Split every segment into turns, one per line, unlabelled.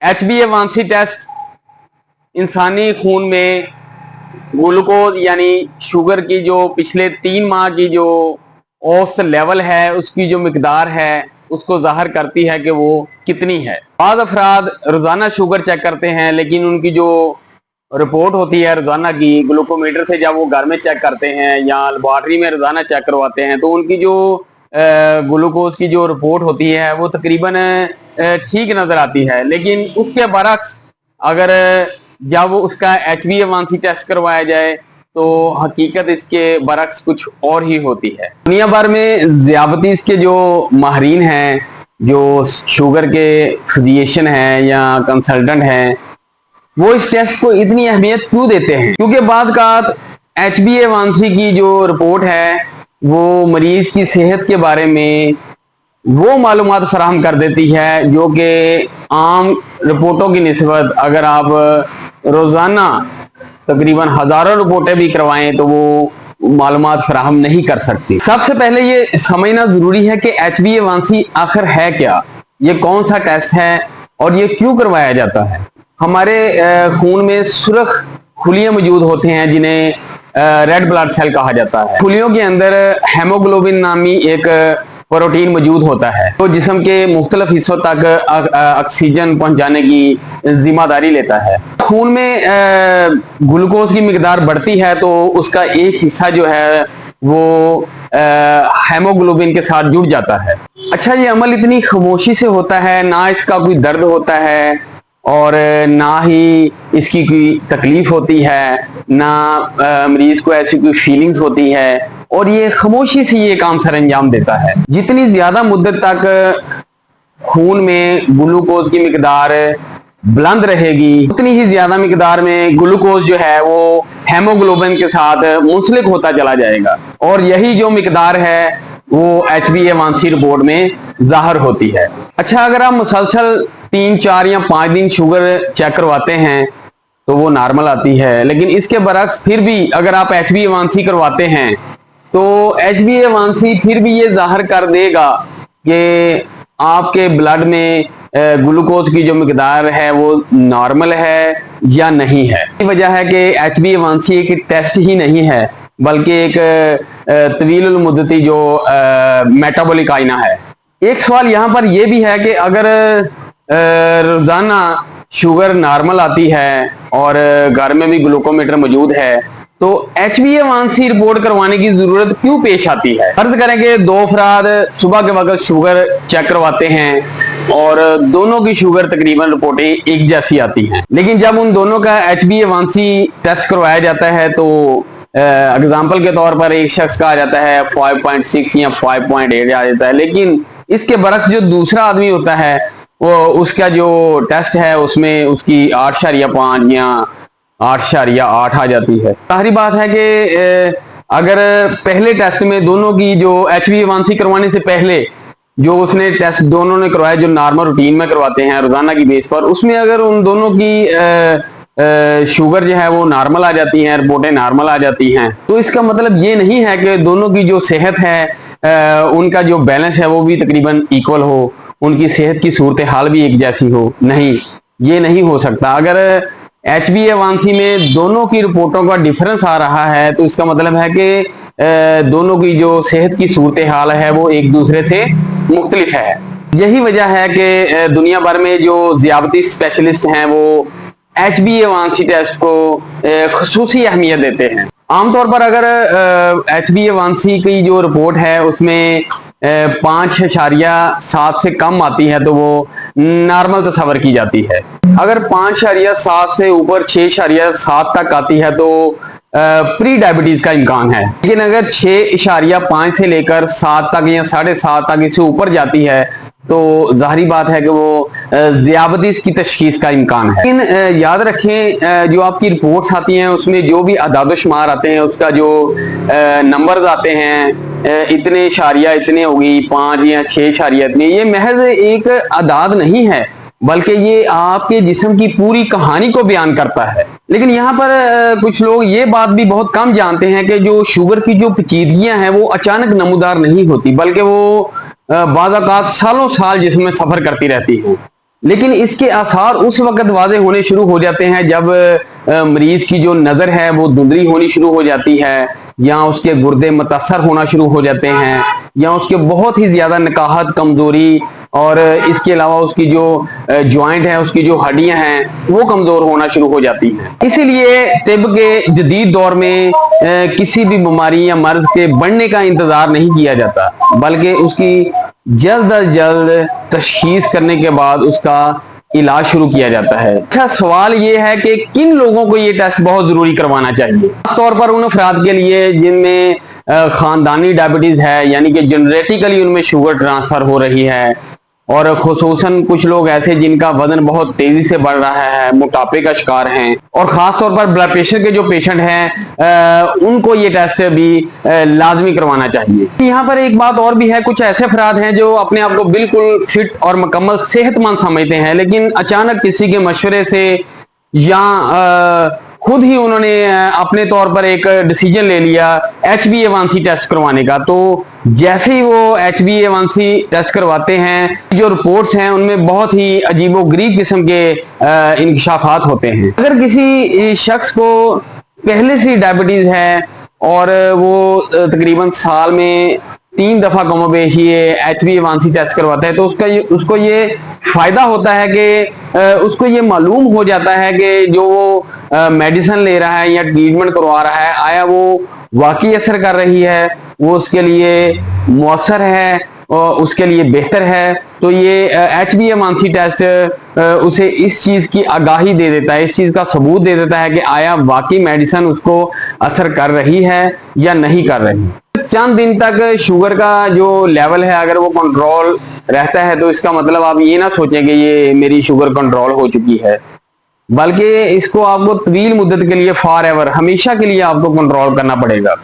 HbA1c test इंसानी खून में ग्लूकोज यानी शुगर की जो पिछले 3 माह की जो औसत लेवल है उसकी जो मिकदार है उसको जाहिर करती है कि वो कितनी है। बाद अफराद रोजाना शुगर चेक करते हैं, लेकिन उनकी जो रिपोर्ट होती है रोजाना की ग्लूकोमीटर से जब वो घर में चेक करते हैं या लेबोरेटरी में रोजाना चेक करवाते हैं तो उनकी जो ग्लूकोज की जो रिपोर्ट होती है वो तकरीबन ठीक नजर आती है। लेकिन उसके बरक्स अगर जब उसका HbA1c टेस्ट करवाया जाए तो हकीकत इसके बरक्स कुछ और ही होती है। दुनिया भर में ज़ियाबतीस के जो माहरीन हैं, जो शुगर के फिजिशियन हैं या कंसल्टेंट हैं, वो इस टेस्ट को इतनी अहमियत क्यों देते हैं? क्योंकि बाद का HbA1c की जो रिपोर्ट है वो मरीज की सेहत के बारे में वो मालूमात फराहम कर देती है जो कि आम रिपोर्टों की निस्बत अगर आप रोजाना तकरीबन हजारों रिपोर्टें भी करवाएं तो वो मालूमात फराहम नहीं कर सकती। सबसे पहले ये समझना जरूरी है कि HbA1c आखिर है क्या, ये कौन सा टेस्ट है और ये क्यों करवाया जाता है। हमारे खून में सुर्ख खुलियां मौजूद होते हैं जिन्हें रेड ब्लड सेल कहा जाता है। खुलियों के अंदर हेमोग्लोबिन नामी एक प्रोटीन मौजूद होता है तो जिस्म के मुख्तलिफ हिस्सों तक ऑक्सीजन पहुंचाने की जिम्मेदारी लेता है। खून में ग्लूकोज की मिकदार बढ़ती है तो उसका एक हिस्सा जो है वो हेमोग्लोबिन के साथ जुड़ जाता है। अच्छा, ये अमल इतनी खामोशी से होता है, ना इसका कोई दर्द होता है और ना ही इसकी कोई तकलीफ होती है, ना मरीज को ऐसी कोई फीलिंग्स होती है और ये खामोशी से ये काम सर अंजाम देता है। जितनी ज्यादा मुद्दत तक खून में ग्लूकोज की मिकदार बुलंद रहेगी उतनी ही ज्यादा मिकदार में ग्लूकोज जो है वो हेमोग्लोबिन के साथ मुंसलिक होता चला जाएगा और यही जो मिकदार है वो HbA1c रिपोर्ट में जाहिर होती है। अच्छा, अगर आप मुसलसल 3, 4 या 5 दिन शुगर चेक करवाते हैं तो वो नॉर्मल आती है, लेकिन इसके बरक्स फिर भी अगर आप HbA1c करवाते हैं तो HbA1c फिर भी ये जाहिर कर देगा कि आपके ब्लड में ग्लूकोज की जो मिकदार है वो नॉर्मल है या नहीं है। ये वजह है कि HbA1c एक टेस्ट ही नहीं है बल्कि एक तवील मुद्दती जो मेटाबॉलिक आईना है। एक सवाल यहाँ पर यह भी है कि अगर रोजाना शुगर नॉर्मल आती है और घर में भी ग्लूकोमीटर मौजूद है तो HbA1c रिपोर्ट करवाने की जरूरत क्यों पेश आती है। फर्ज करें कि 2 अफराद सुबह के वक्त शुगर चेक करवाते हैं और दोनों की शुगर तकरीबन रिपोर्टें एक जैसी आती हैं, लेकिन जब उन दोनों का HbA1c टेस्ट करवाया जाता है तो एग्जाम्पल के तौर पर एक शख्स का आ जाता है 5.6 या 5.8 आ जाता है, लेकिन इसके बरक्स जो दूसरा आदमी होता है वो उसका जो टेस्ट है उसमें उसकी 8.5 या 8.8 आ जाती है। सारी बात है कि अगर पहले टेस्ट में दोनों की जो HbA1c करवाने से पहले जो उसने टेस्ट दोनों ने करवाया जो नॉर्मल रूटीन में करवाते हैं रोजाना की बेस पर, उसमें अगर उन दोनों की शुगर जो है वो नॉर्मल आ जाती हैं, रिपोर्टें नॉर्मल आ जाती हैं, तो इसका मतलब ये नहीं है कि दोनों की जो सेहत है उनका जो बैलेंस है वो भी तकरीबन इक्वल हो, उनकी सेहत की सूरत हाल भी एक जैसी हो। नहीं, ये नहीं हो सकता। अगर HbA1c में दोनों की रिपोर्टों का डिफरेंस आ रहा है तो इसका मतलब है कि दोनों की जो सेहत की सूरत हाल है वो एक दूसरे से मुख्तलिफ है। यही वजह है कि दुनिया भर में जो ज़ियाबती स्पेशलिस्ट हैं वो HbA1c टेस्ट को खुसूसी अहमियत देते हैं। आमतौर पर अगर HbA1c की जो रिपोर्ट है उसमें 5.7 से कम आती है तो वो नॉर्मल तस्वर की जाती है। अगर 5.7 से ऊपर 6.7 तक आती है तो प्री डायबिटीज का इम्कान है, लेकिन अगर 6.5 से लेकर 7 तक या 7.5 तक इससे ऊपर जाती है तो जाहिर बात है कि वो ज़ियाबतीस की तशखीस का इम्कान है। लेकिन याद रखें जो आपकी रिपोर्ट्स आती हैं उसमें जो भी अदाद शुमार आते हैं उसका जो नंबर्स आते हैं इतने इशारिया इतने होगी 5 या 6 इशारिया इतने, ये महज एक अदाद नहीं है बल्कि ये आपके जिस्म की पूरी कहानी को बयान करता है। लेकिन यहाँ पर कुछ लोग ये बात भी बहुत कम जानते हैं कि जो शुगर की जो पेचीदगियां हैं वो अचानक नमूदार नहीं होती बल्कि वो बाज़ औक़ात सालों साल जिस्म में सफर करती रहती हैं। लेकिन इसके आसार उस वक्त वाज़ेह होने शुरू हो जाते हैं जब मरीज की जो नज़र है वो धुंधली होनी शुरू हो जाती है, या उसके गुर्दे मुतासर होना शुरू हो जाते हैं, या उसके बहुत ही ज़्यादा नकाहत, कमज़ोरी, और इसके अलावा उसकी जो जॉइंट है, उसकी जो हड्डियां हैं वो कमज़ोर होना शुरू हो जाती हैं। इसीलिए तिब के जदीद दौर में किसी भी बीमारी या मर्ज के बढ़ने का इंतज़ार नहीं किया जाता, बल्कि उसकी जल्द अज जल्द तशखीस करने के बाद उसका इलाज शुरू किया जाता है। अच्छा, सवाल ये है कि किन लोगों को ये टेस्ट बहुत जरूरी करवाना चाहिए? खासतौर पर उन अफराद के लिए जिनमें खानदानी डायबिटीज है, यानी कि जेनेटिकली उनमें शुगर ट्रांसफर हो रही है, और खुसूसन कुछ लोग ऐसे जिनका वजन बहुत तेजी से बढ़ रहा है, मोटापे का शिकार हैं, और खास तौर पर ब्लड प्रेशर के जो पेशेंट हैं उनको ये टेस्ट भी लाजमी करवाना चाहिए। यहाँ पर एक बात और भी है, कुछ ऐसे अफराद हैं जो अपने आप को बिल्कुल फिट और मुकम्मल सेहतमंद समझते हैं, लेकिन अचानक किसी के मशवरे से या खुद ही उन्होंने अपने तौर पर एक डिसीजन ले लिया HbA1c टेस्ट करवाने का। तो जैसे ही वो HbA1c टेस्ट करवाते हैं, जो रिपोर्ट्स हैं उनमें बहुत ही अजीबोगरीब किस्म के इंकशाफात होते हैं। अगर किसी शख्स को पहले से डायबिटीज है और वो तकरीबन साल में 3 दफा कमोबेश ये HbA1c टेस्ट करवाता है, तो उसको ये फायदा होता है कि उसको ये मालूम हो जाता है कि जो वो मेडिसिन ले रहा है या ट्रीटमेंट करवा रहा है, आया वो वाकई असर कर रही है, वो उसके लिए मौसर है और उसके लिए बेहतर है। तो ये HbA1c टेस्ट उसे इस चीज की आगाही दे देता है, इस चीज का सबूत दे देता है कि आया वाकई मेडिसिन उसको असर कर रही है या नहीं कर रही। चंद दिन तक शुगर का जो लेवल है अगर वो कंट्रोल रहता है, तो इसका मतलब आप ये ना सोचें कि ये मेरी शुगर कंट्रोल हो चुकी है, बल्कि इसको आपको तवील मुद्दत के लिए, फॉर एवर, हमेशा के लिए आपको कंट्रोल करना पड़ेगा।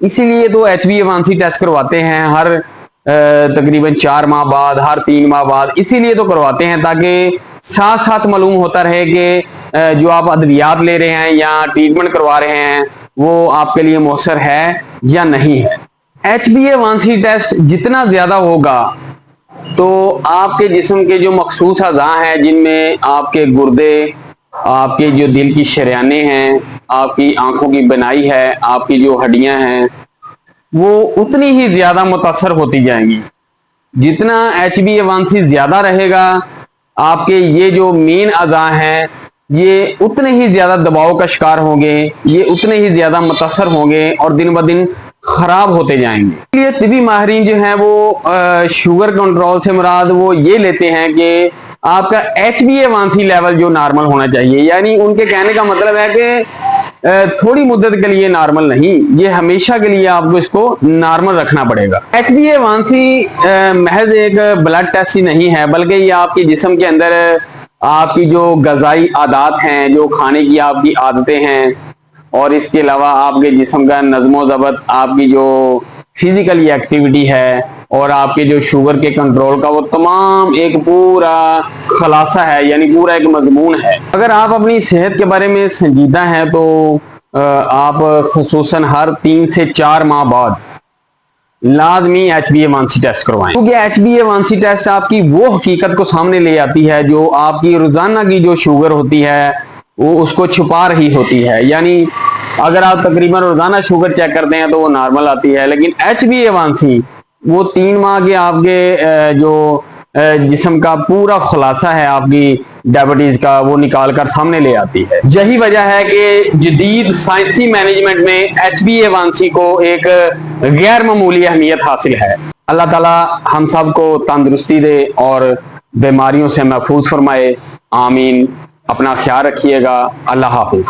इसीलिए तो HbA1c टेस्ट करवाते हैं हर तकरीबन 4 माह बाद, हर 3 माह बाद, इसीलिए तो करवाते हैं ताकि साथ साथ मालूम होता रहे कि जो आप अद्वियात ले रहे हैं या ट्रीटमेंट करवा रहे हैं वो आपके लिए मौसर है या नहीं है। HbA1c टेस्ट जितना ज्यादा होगा तो आपके जिस्म के जो मखसूस अज़ा हैं, जिनमें आपके गुर्दे, आपके जो दिल की शरियानें हैं, आपकी आंखों की बनाई है, आपकी जो हड्डियां हैं, वो उतनी ही ज्यादा मुतासर होती जाएंगी। जितना HbA1c ज्यादा रहेगा, आपके ये जो मेन अज़ा हैं ये उतने ही ज्यादा दबाव का शिकार होंगे, ये उतने ही ज्यादा मुतासर होंगे और दिन ब दिन खराब होते जाएंगे। इसलिए तिबी माहिरीन जो हैं वो शुगर कंट्रोल से मुराद वो ये लेते हैं कि आपका HbA1c लेवल जो नॉर्मल होना चाहिए, यानी उनके कहने का मतलब है कि थोड़ी मुद्दत के लिए नॉर्मल नहीं, ये हमेशा के लिए आपको इसको नॉर्मल रखना पड़ेगा। HbA1c महज एक ब्लड टेस्ट ही नहीं है, बल्कि ये आपके जिस्म के अंदर आपकी जो गज़ाई आदत हैं, जो खाने की आपकी आदतें हैं, और इसके अलावा आपके जिस्म का नज़्मो ज़ब्त, आपकी जो फिजिकल एक्टिविटी है, और आपके जो शुगर के कंट्रोल का वो तमाम एक पूरा खलासा है, यानी पूरा एक मजमून है। अगर आप अपनी सेहत के बारे में संजीदा हैं तो आप खुसूसन हर 3 से 4 माह बाद लाजमी HbA1c टेस्ट करवाएं, क्योंकि HbA1c टेस्ट आपकी वो हकीकत को सामने ले आती है जो आपकी रोजाना की जो शुगर होती है वो उसको छुपा रही होती है। यानी अगर आप तकरीबन रोजाना शुगर चेक करते हैं तो वो नॉर्मल आती है, लेकिन HbA1c वो 3 माह के आपके जो जिस्म का पूरा खुलासा है आपकी डायबिटीज का, वो निकाल कर सामने ले आती है। यही वजह है कि जदीद साइंसी मैनेजमेंट में HbA1c को एक गैर मामूली अहमियत हासिल है। अल्लाह ताला हम सब को तंदुरुस्ती दे और बीमारियों से महफूज फरमाए। आमीन। अपना ख्याल रखिएगा। अल्लाह हाफिज।